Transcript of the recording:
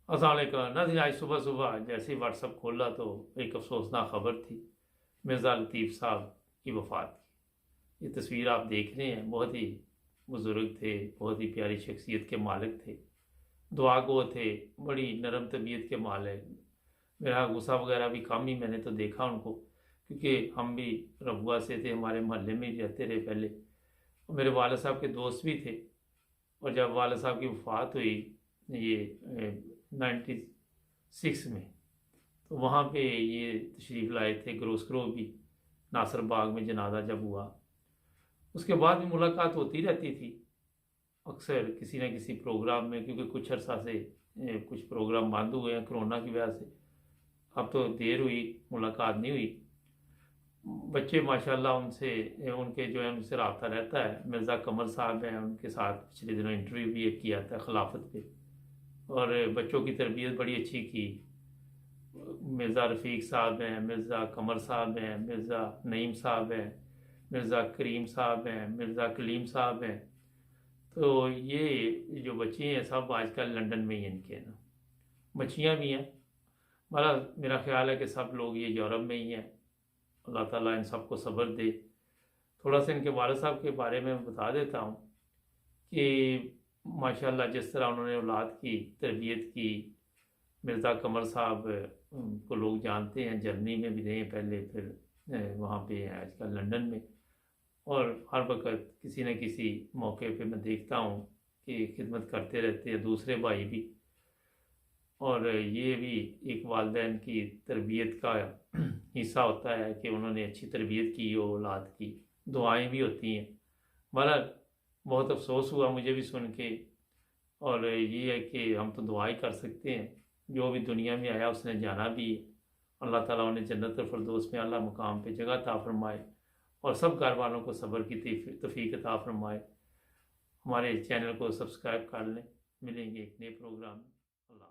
अस्सलाम वालेकुम नाज़रीन, आज सुबह सुबह जैसे ही व्हाट्सअप खोला तो एक अफसोसनाक खबर थी, मिर्ज़ा लतीफ़ साहब की वफ़ात की। ये तस्वीर आप देख रहे हैं, बहुत ही बुज़ुर्ग थे, बहुत ही प्यारी शख्सियत के मालिक थे, दुआ गो थे, बड़ी नरम तबीयत के मालिक। मेरा गुस्सा वगैरह भी कम ही मैंने तो देखा उनको, क्योंकि हम भी रबुआ से थे, हमारे मोहल्ले में ही रहते रहे पहले, और मेरे वालिद साहब के दोस्त भी थे। और जब वालिद साहब की वफ़ात हुई ये 96 में, तो वहाँ पे ये तशरीफ़ लाए थे ग्रोसग्रो भी, नासिर बाग में जनाजा जब हुआ। उसके बाद भी मुलाकात होती रहती थी अक्सर किसी न किसी प्रोग्राम में, क्योंकि कुछ अर्सा से कुछ प्रोग्राम बंद हुए हैं कोरोना की वजह से। अब तो देर हुई, मुलाकात नहीं हुई। बच्चे माशाल्लाह उनसे उनके जो है उनसे रब्ता रहता है। मिर्ज़ा कमर साहब हैं, उनके साथ पिछले दिनों इंटरव्यू भी एक किया था खिलाफत पे, और बच्चों की तरबियत बड़ी अच्छी की। मिर्ज़ा रफ़ीक साहब हैं, मिर्ज़ा कमर साहब हैं, मिर्ज़ा नईम साहब हैं, मिर्ज़ा करीम साहब हैं, मिर्ज़ा कलीम साहब हैं। तो ये जो बच्चे हैं सब आजकल लंदन में ही इनके ना, बच्चियाँ भी हैं। मेरा ख्याल है कि सब लोग ये यूरोप में ही हैं। अल्लाह ताला इन सबको सब्र दे। थोड़ा सा इनके वालिद साहब के बारे में बता देता हूँ कि माशाल्लाह जिस तरह उन्होंने औलाद की तरबियत की। मिर्ज़ा कमर साहब को लोग जानते हैं, जर्मनी में भी रहे पहले, फिर वहाँ पे हैं आजकल लंदन में। और हर वक्त किसी न किसी मौके पे मैं देखता हूँ कि खिदमत करते रहते हैं दूसरे भाई भी। और ये भी एक वालिदैन की तरबियत का हिस्सा होता है कि उन्होंने अच्छी तरबियत की हो औलाद की, दुआएं भी होती हैं। बहरहाल बहुत अफसोस हुआ मुझे भी सुन के। और ये है कि हम तो दुआ ही कर सकते हैं, जो भी दुनिया में आया उसने जाना भी है। अल्लाह ताला उन्हें जन्नत फिरदौस में अल्लाह मुकाम पे जगह अता फरमाए, और सब घर वालों को सब्र की तौफीक अता फरमाए। हमारे चैनल को सब्सक्राइब कर लें। मिलेंगे एक नए प्रोग्राम में। अल्लाह।